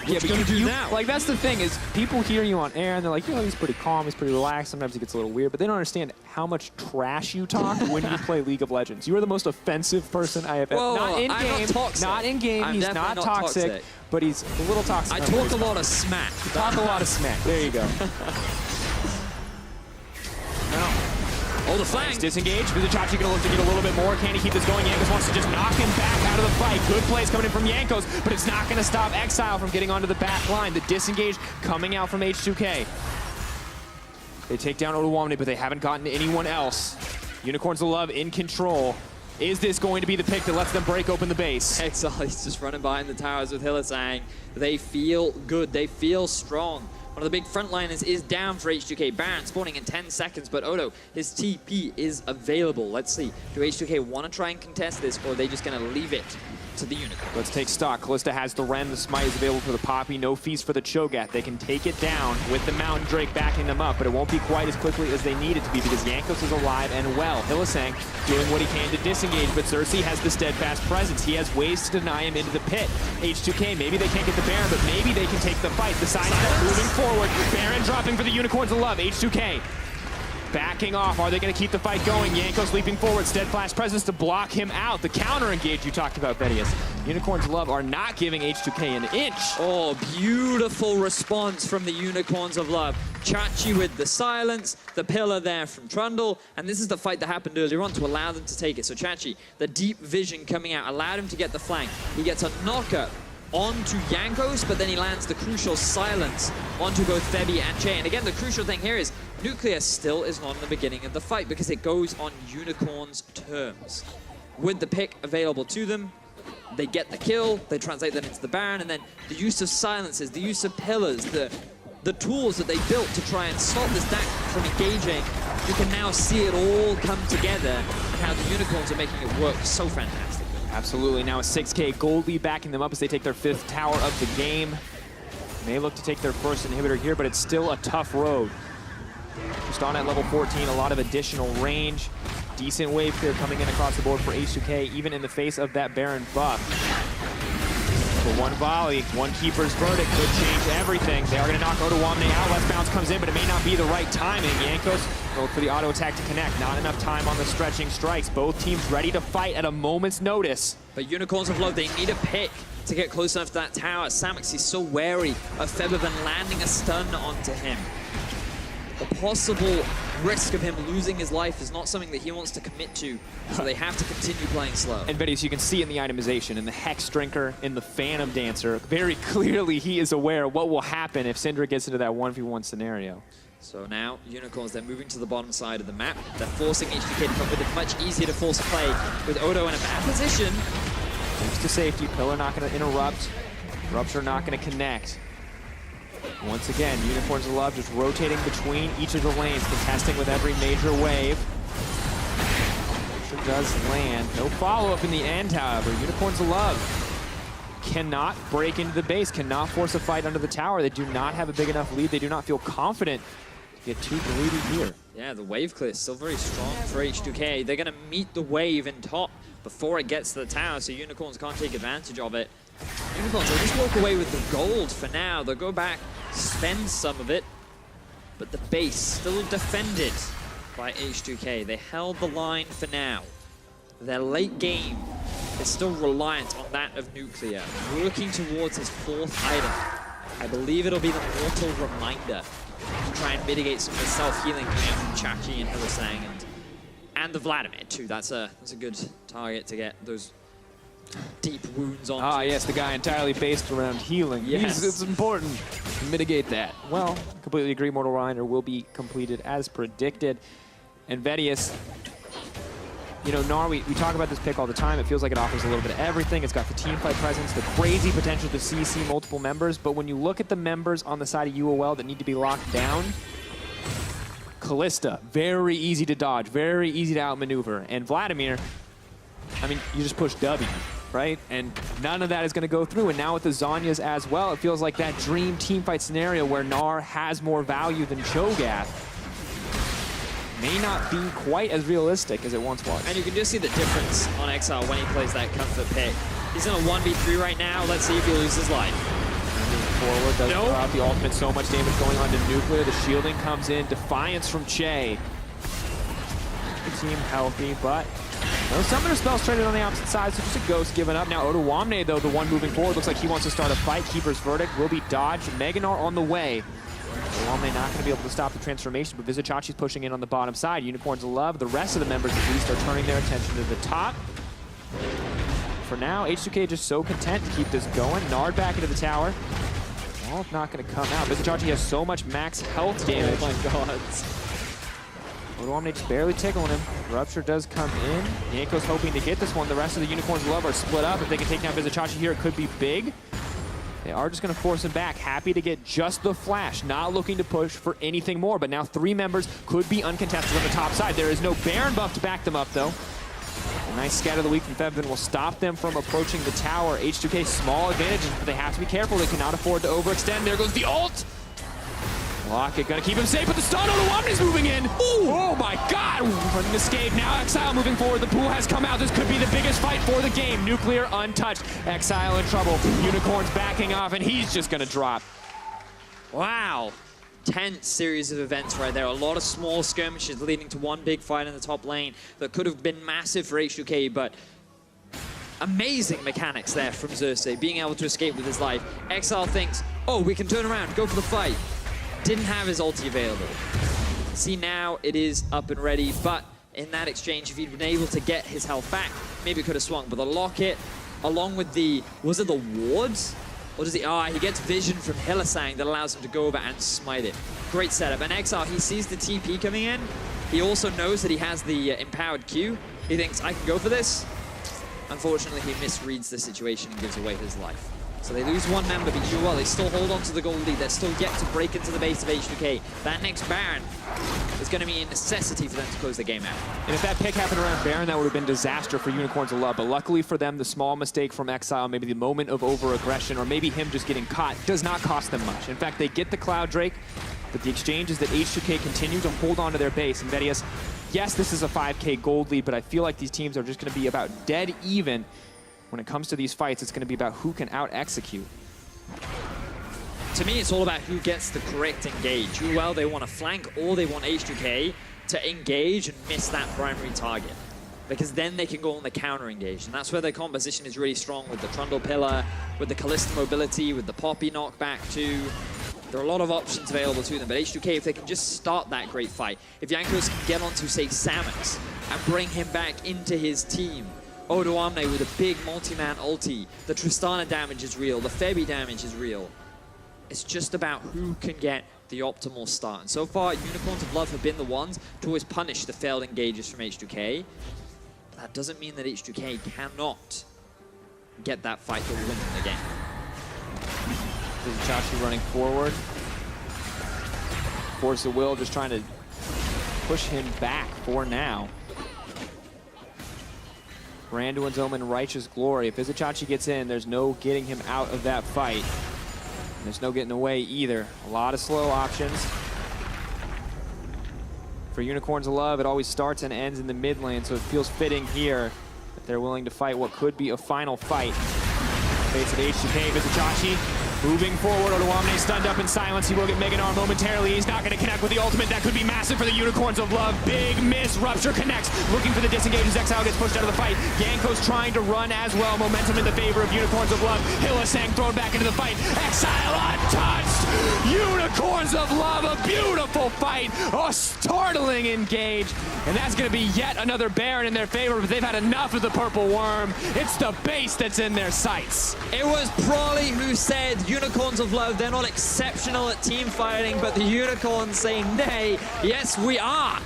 Yeah, what you gonna do now? Like, that's the thing, is people hear you on air and they're like, you know, he's pretty calm, he's pretty relaxed, sometimes he gets a little weird, but they don't understand how much trash you talk when you play League of Legends. You are the most offensive person I have ever. Whoa, not in I'm game, not toxic. not in game, I'm he's definitely not toxic, but he's a little toxic. I talk a lot of smack. You talk a lot of smack. There you go. Oh, the flank. Disengage. Vizichachi gonna look to get a little bit more. Can he keep this going? Jankos wants to just knock him back out of the fight. Good plays coming in from Jankos, but it's not gonna stop Exile from getting onto the back line. The disengage coming out from H2K. They take down Oruwamne, but they haven't gotten anyone else. Unicorns of Love in control. Is this going to be the pick that lets them break open the base? Exile, he's just running behind the towers with Hylissang. They feel good. They feel strong. One of the big frontliners is down for H2K. Baron spawning in 10 seconds, but Odo, his TP is available. Let's see. Do H2K want to try and contest this, or are they just going to leave it to the Unicorn? Let's take stock. Kalista has the Ren. The Smite is available for the Poppy. No feast for the Cho'Gath. They can take it down with the Mountain Drake backing them up, but it won't be quite as quickly as they need it to be because Jankos is alive and well. Hylissang doing what he can to disengage, but Xerxes has the steadfast presence. He has ways to deny him into the pit. H2K, maybe they can't get the Baron, but maybe they can take the fight. The sidestep moving forward. Baron dropping for the Unicorns of Love. H2K backing off. Are they going to keep the fight going? Jankos leaping forward. Steadfast presence to block him out. The counter engage you talked about, Vedius. Unicorns of Love are not giving H2K an inch. Oh, beautiful response from the Unicorns of Love. Chachi with the silence, the pillar there from Trundle, and this is the fight that happened earlier on to allow them to take it. So Chachi, the deep vision coming out, allowed him to get the flank. He gets a knocker onto Jankos, but then he lands the crucial silence onto both Febi and Che. And again, the crucial thing here is Nuclear still is not in the beginning of the fight because it goes on Unicorn's terms. With the pick available to them, they get the kill, they translate that into the Baron, and then the use of silences, the use of pillars, the tools that they built to try and stop this deck from engaging, you can now see it all come together and how the Unicorns are making it work so fantastically. Absolutely. Now a 6K gold lead backing them up as they take their 5th tower of the game. May look to take their first inhibitor here, but it's still a tough road. Just on at level 14, a lot of additional range. Decent wave clear coming in across the board for H2K, even in the face of that Baron buff. For one volley, one keeper's verdict could change everything. They are going to knock Oruwamne out. Left bounce comes in, but it may not be the right timing. Jankos will look for the auto attack to connect. Not enough time on the stretching strikes. Both teams ready to fight at a moment's notice. But Unicorns of Love, they need a pick to get close enough to that tower. Samix is so wary of Febivan landing a stun onto him. The possible risk of him losing his life is not something that he wants to commit to, so they have to continue playing slow. And Vedius, you can see in the itemization, in the Hex Drinker, in the Phantom Dancer, very clearly he is aware of what will happen if Syndra gets into that 1v1 scenario. So now, Unicorns, they're moving to the bottom side of the map. They're forcing H2K to come with it. Much easier to force a play with Odo in a bad position. Moves to safety, Pillar not going to interrupt, Rupture not going to connect. Once again, Unicorns of Love just rotating between each of the lanes, contesting with every major wave. Rupture does land. No follow-up in the end, however. Unicorns of Love cannot break into the base, cannot force a fight under the tower. They do not have a big enough lead. They do not feel confident to get too greedy here. Yeah, the wave clear is still very strong for H2K. They're going to meet the wave in top before it gets to the tower, so Unicorns can't take advantage of it. Unicorns will just walk away with the gold for now. They'll go back, spend some of it, but the base still defended by H2K. They held the line for now. Their late game is still reliant on that of Nuclear, working towards his 4th item. I believe it'll be the Mortal Reminder to try and mitigate some of the self-healing coming out from Chachi and Hylissang and And the Vladimir, too. That's a good target to get those deep wounds on. Ah, yes, the guy entirely based around healing. Yes. It's important to mitigate that. Well, completely agree. Mortal Reiner will be completed as predicted. And Vedius, you know, Gnar, we talk about this pick all the time. It feels like it offers a little bit of everything. It's got the team fight presence, the crazy potential to CC multiple members. But when you look at the members on the side of UOL that need to be locked down, Kalista, very easy to dodge, very easy to outmaneuver. And Vladimir, I mean, you just push W, right? And none of that is going to go through. And now with the Zhonya's as well, it feels like that dream teamfight scenario where Gnar has more value than Cho'Gath may not be quite as realistic as it once was. And you can just see the difference on Exile when he plays that comfort pick. He's in a 1v3 right now. Let's see if he loses life. Forward, doesn't throw out the ultimate. So much damage going on to Nuclear. The shielding comes in. Defiance from Che. The team healthy, but no summoner spells traded on the opposite side, so just a ghost given up. Now Odoamne, though, the one moving forward, looks like he wants to start a fight. Keeper's Verdict will be dodged. Meganar on the way. Odoamne not going to be able to stop the transformation, but Vizichachi's pushing in on the bottom side. Unicorns love. The rest of the members, at least, are turning their attention to the top. For now, H2K just so content to keep this going. Nard back into the tower. Well, not going to come out. Vizichachi has so much max health damage. Oh my god. Odoamne just barely tickling him. Rupture does come in. Yanko's hoping to get this one. The rest of the Unicorns love are split up. If they can take down Vizichachi here, it could be big. They are just going to force him back. Happy to get just the flash. Not looking to push for anything more. But now 3 members could be uncontested on the top side. There is no Baron buff to back them up, though. A nice scatter of the week from Fevin will stop them from approaching the tower. H2K small advantages, but they have to be careful. They cannot afford to overextend. There goes the ult. Lockett gonna keep him safe, but the stun Odoamne's moving in. Ooh, oh my god! Running escape. Now Exile moving forward. The pool has come out. This could be the biggest fight for the game. Nuclear untouched. Exile in trouble. Unicorns backing off, and he's just gonna drop. Wow. Tense series of events right there. A lot of small skirmishes leading to one big fight in the top lane that could have been massive for H2K, but amazing mechanics there from Xerxes, being able to escape with his life. Exile thinks, oh, we can turn around, go for the fight. Didn't have his ulti available. See, now it is up and ready, but in that exchange, if he'd been able to get his health back, maybe could have swung. But the locket, along with the, was it the wards? Or does he, he gets vision from Hillisang that allows him to go over and smite it. Great setup. And Exile, he sees the TP coming in. He also knows that he has the empowered Q. He thinks, I can go for this. Unfortunately, he misreads the situation and gives away his life. So they lose one member, but UOL, they still hold on to the gold lead. They're still yet to break into the base of H2K. That next Baron is going to be a necessity for them to close the game out. And if that pick happened around Baron, that would have been disaster for Unicorns of Love. But luckily for them, the small mistake from Exile, maybe the moment of over-aggression, or maybe him just getting caught, does not cost them much. In fact, they get the Cloud Drake, but the exchange is that H2K continue to hold on to their base. And Vedius, yes, this is a 5K gold lead, but I feel like these teams are just going to be about dead even. When it comes to these fights, it's going to be about who can out-execute. To me, it's all about who gets the correct engage. UOL, they want to flank, or they want H2K to engage and miss that primary target. Because then they can go on the counter engage. And that's where their composition is really strong with the Trundle Pillar, with the Kalista mobility, with the Poppy knockback too. There are a lot of options available to them, but H2K, if they can just start that great fight, if Jankos can get onto, say, Samus and bring him back into his team, Odoamne with a big multi-man ulti, the Tristana damage is real, the Febby damage is real. It's just about who can get the optimal start. And so far, Unicorns of Love have been the ones to always punish the failed engages from H2K. But that doesn't mean that H2K cannot get that fight to win the game. Vizichachi running forward. Force of Will just trying to push him back for now. Branduin's Omen, Righteous Glory. If Vizichachi gets in, there's no getting him out of that fight. And there's no getting away either. A lot of slow options. For Unicorns of Love, it always starts and ends in the mid lane, so it feels fitting here that they're willing to fight what could be a final fight. Face of H2K, Vizichachi Moving forward, Oduwamene stunned up in silence. He will get Mega Gnar momentarily. He's not going to connect with the ultimate. That could be massive for the Unicorns of Love. Big miss. Rupture connects. Looking for the disengage as Exile gets pushed out of the fight. Yanko's trying to run as well. Momentum in the favor of Unicorns of Love. Hillisang thrown back into the fight. Exile untouched. Unicorns of Love, a beautiful fight. A startling engage. And that's going to be yet another Baron in their favor, but they've had enough of the Purple Worm. It's the base that's in their sights. It was Prawley who said Unicorns of Love, they're not exceptional at team fighting, but the Unicorns say, nay, yes we are.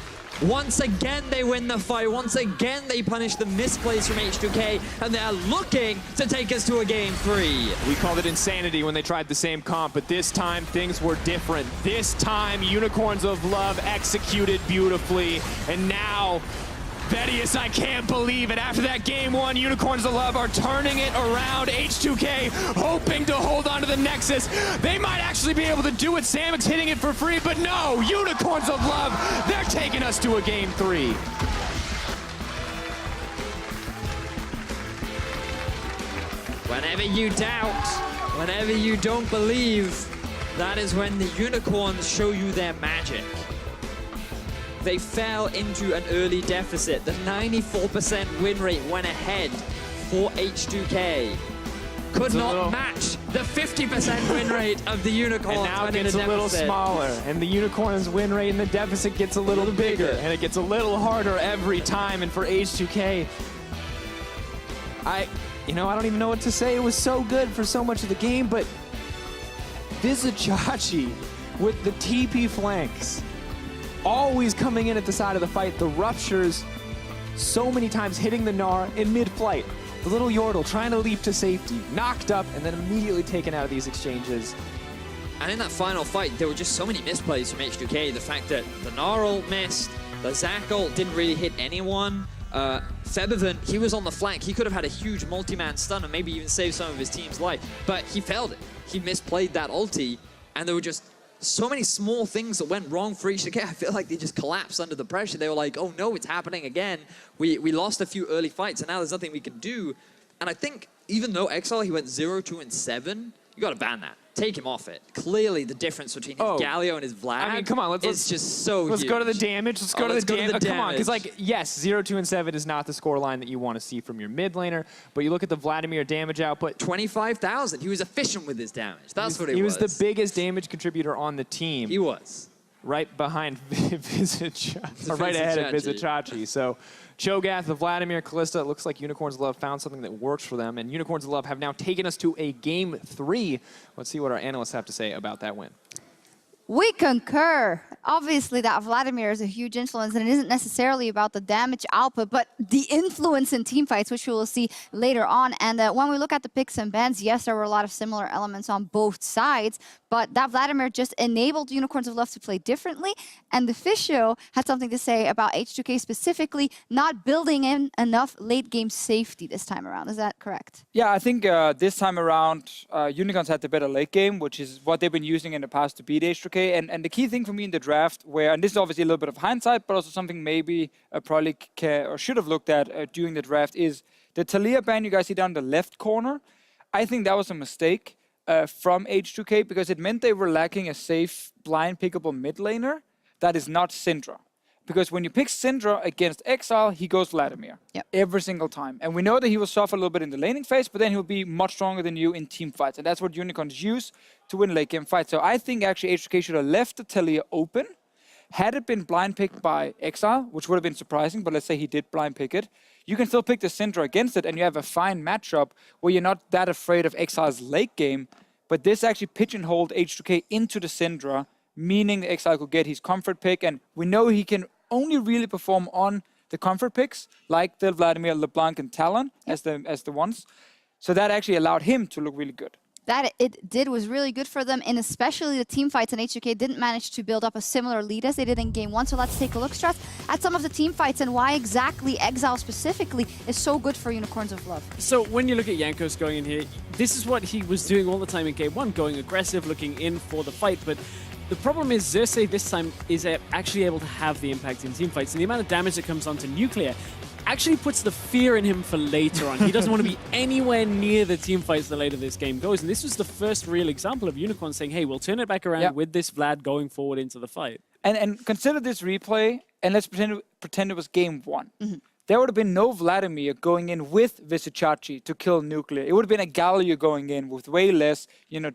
Once again they win the fight, once again they punish the misplays from H2K, and they're looking to take us to a game 3. We called it insanity when they tried the same comp, but this time things were different. This time Unicorns of Love executed beautifully, and now Vedius, I can't believe it. After that game 1, Unicorns of Love are turning it around. H2K hoping to hold on to the Nexus. They might actually be able to do it. Samic's hitting it for free, but no, Unicorns of Love, they're taking us to a game 3. Whenever you doubt, whenever you don't believe, that is when the Unicorns show you their magic. They fell into an early deficit. The 94% win rate went ahead for H2K. Could not match the 50% win rate of the Unicorns. And now it gets a little smaller, and the Unicorns' win rate and the deficit gets a little bigger, and it gets a little harder every time. And for H2K, I don't even know what to say. It was so good for so much of the game, but Vizichachi with the TP flanks, always coming in at the side of the fight. The ruptures so many times hitting the Gnar in mid-flight. The little Yordle trying to leap to safety, knocked up, and then immediately taken out of these exchanges. And in that final fight, there were just so many misplays from H2K. The fact that the Gnar ult missed, the Zac ult didn't really hit anyone. Febivan, he was on the flank. He could have had a huge multi-man stun and maybe even saved some of his team's life, but he failed it. He misplayed that ulti, and there were just so many small things that went wrong for H2K. I feel like they just collapsed under the pressure. They were like, oh no, it's happening again. We lost a few early fights, and now there's nothing we can do. And I think even though Exile, he went 0-2-7, you got to ban that. Take him off it. Clearly, the difference between his Galio and his Vlad, I mean, come on, is just so Let's huge. go to the damage. Let's go to the damage. Come on, because like, yes, 0-2-7 is not the score line that you want to see from your mid laner, but you look at the Vladimir damage output. 25,000. He was efficient with his damage. That's what he was. He was the biggest damage contributor on the team. He was. Right behind Vizichachi, or right ahead of Vizichachi. So Cho'Gath, the Vladimir, Kalista, it looks like Unicorns of Love found something that works for them, and Unicorns of Love have now taken us to a game 3. Let's see what our analysts have to say about that win. We concur. Obviously, that Vladimir is a huge influence, and it isn't necessarily about the damage output, but the influence in teamfights, which we will see later on. And when we look at the picks and bans, yes, there were a lot of similar elements on both sides, but that Vladimir just enabled Unicorns of Love to play differently. And the Fisho had something to say about H2K specifically not building in enough late-game safety this time around. Is that correct? Yeah, I think this time around, Unicorns had the better late game, which is what they've been using in the past to beat H2K. And the key thing for me in the draft, and this is obviously a little bit of hindsight, but also something maybe probably or should have looked at during the draft, is the Taliyah ban you guys see down the left corner. I think that was a mistake from H2K because it meant they were lacking a safe, blind, pickable mid laner that is not Syndra. Because when you pick Syndra against Exile, he goes Vladimir every single time. And we know that he will suffer a little bit in the laning phase, but then he'll be much stronger than you in team fights. And that's what Unicorns use to win late game fights. So I think actually H2K should have left the Taliyah open. Had it been blind picked by Exile, which would have been surprising, but let's say he did blind pick it, you can still pick the Syndra against it, and you have a fine matchup where you're not that afraid of Exile's late game. But this actually pigeonholed H2K into the Syndra, meaning the Exile could get his comfort pick, and we know he can only really perform on the comfort picks, like the Vladimir, LeBlanc, and Talon as the ones. So that actually allowed him to look really good. That it did was really good for them, and especially the team fights, and H2K didn't manage to build up a similar lead as they did in game 1. So let's take a look, Strats, at some of the team fights and why exactly Exile specifically is so good for Unicorns of Love. So when you look at Jankos going in here, this is what he was doing all the time in game 1, going aggressive, looking in for the fight, but the problem is Xerxes this time is actually able to have the impact in teamfights, and the amount of damage that comes onto Nuclear, actually puts the fear in him for later on. He doesn't want to be anywhere near the team fights the later this game goes. And this was the first real example of Unicorn saying, hey, we'll turn it back around with this Vlad going forward into the fight. And consider this replay, and let's pretend it was game 1. There would have been no Vladimir going in with Visichachi to kill Nuclear. It would have been a Galio going in with way less,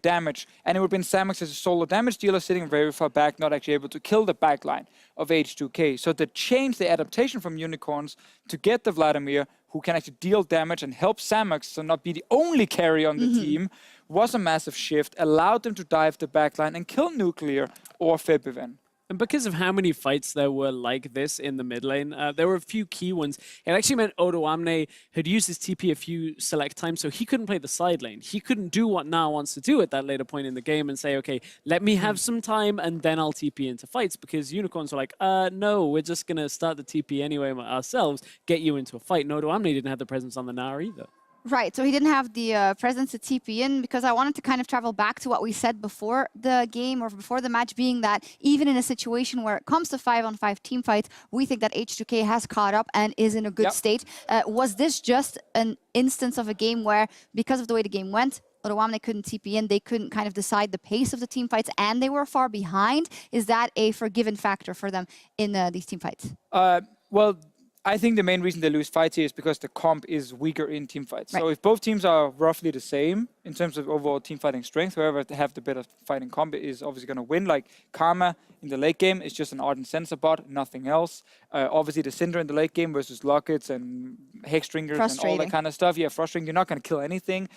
damage. And it would have been Samex as a solo damage dealer sitting very far back, not actually able to kill the backline of H2K. So the change, the adaptation from Unicorns to get the Vladimir, who can actually deal damage and help Samex, so not be the only carry on the team, was a massive shift, allowed them to dive the backline and kill Nuclear or Febiven. And because of how many fights there were like this in the mid lane, there were a few key ones. It actually meant Odo Amne had used his TP a few select times, so he couldn't play the side lane. He couldn't do what Na wants to do at that later point in the game and say, okay, let me have some time and then I'll TP into fights, because Unicorns were like, no, we're just going to start the TP anyway ourselves, get you into a fight. And Odo Amne didn't have the presence on the Na either. Right, so he didn't have the presence to TP in, because I wanted to kind of travel back to what we said before the game or before the match, being that even in a situation where it comes to 5-on-5 team fights, we think that H2K has caught up and is in a good state. Was this just an instance of a game where, because of the way the game went, Odo Amne couldn't TP in, they couldn't kind of decide the pace of the team fights, and they were far behind? Is that a forgiven factor for them in these team fights? Well, I think the main reason they lose fights here is because the comp is weaker in team fights. So if both teams are roughly the same in terms of overall team fighting strength, whoever have the better fighting comp is obviously going to win. Like Karma in the late game is just an Ardent Sensor bot, nothing else. Obviously the Syndra in the late game versus Lockets and Hexstringers and all that kind of stuff. Yeah, frustrating. You're not going to kill anything.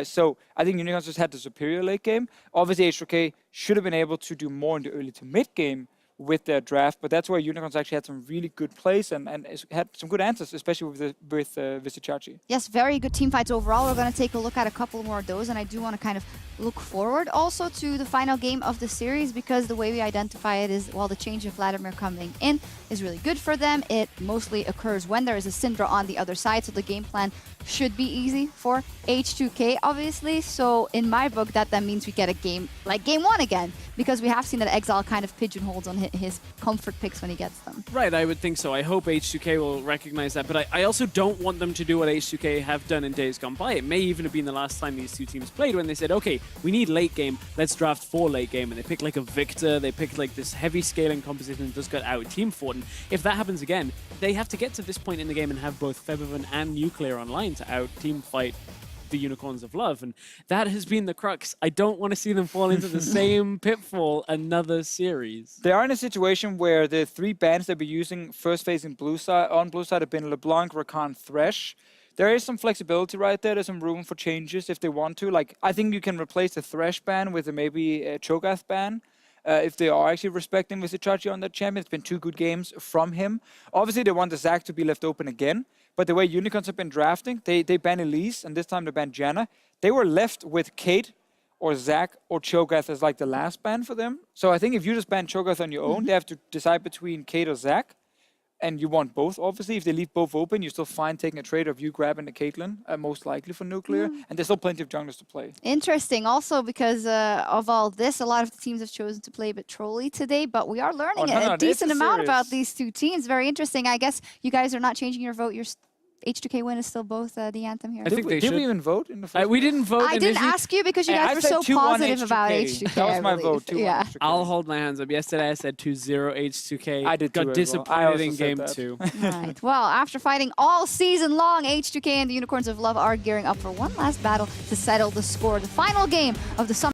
So I think Unicorns just had the superior late game. Obviously H2K should have been able to do more in the early to mid game with their draft, but that's where Unicorns actually had some really good plays and had some good answers, especially with Visichachi. Yes, very good team fights overall. We're going to take a look at a couple more of those, and I do want to kind of look forward also to the final game of the series, because the way we identify it is, well, the change of Vladimir coming in is really good for them. It mostly occurs when there is a Syndra on the other side, so the game plan should be easy for H2K, obviously. So in my book, that means we get a game like game 1 again, because we have seen that Exile kind of pigeonholes on his comfort picks when he gets them. Right, I would think so. I hope H2K will recognize that, but I also don't want them to do what H2K have done in days gone by. It may even have been the last time these two teams played, when they said, okay, we need late game, let's draft for late game, and they picked like a Victor, they picked like this heavy scaling composition and just got out team fought. And if that happens again, they have to get to this point in the game and have both Febiven and Nuclear online to out team fight the Unicorns of Love, and that has been the crux. I don't want to see them fall into the same pitfall another series. They are in a situation where the 3 bans they'll be using first phase in blue side have been LeBlanc, Rakan, Thresh. There is some flexibility right there. There's some room for changes if they want to. Like, I think you can replace the Thresh ban with maybe a Cho'Gath ban. If they are actually respecting Visichachi on that champion. It's been 2 good games from him. Obviously, they want the Zac to be left open again. But the way Unicorns have been drafting, they ban Elise, and this time they ban Janna. They were left with Kate or Zac or Cho'Gath as like the last ban for them. So I think if you just ban Cho'Gath on your own, they have to decide between Kate or Zac. And you want both, obviously. If they leave both open, you're still fine taking a trade of you grabbing the Caitlyn, most likely for Nuclear. And there's still plenty of junglers to play. Interesting. Also, because of all this, a lot of the teams have chosen to play a bit trolly today, but we are learning a decent amount about these two teams. Very interesting. I guess you guys are not changing your vote. Your H2K win is still both the anthem here. I think they should. Did we even vote in the first we didn't vote. I didn't ask you because you guys were so positive about H2K. That was my vote, 2-1 yeah. H2K. I'll hold my hands up. Yesterday I said 2-0 H2K. I did Got disappointed in game 2. Right. Well, after fighting all season long, H2K and the Unicorns of Love are gearing up for one last battle to settle the score. The final game of the summer.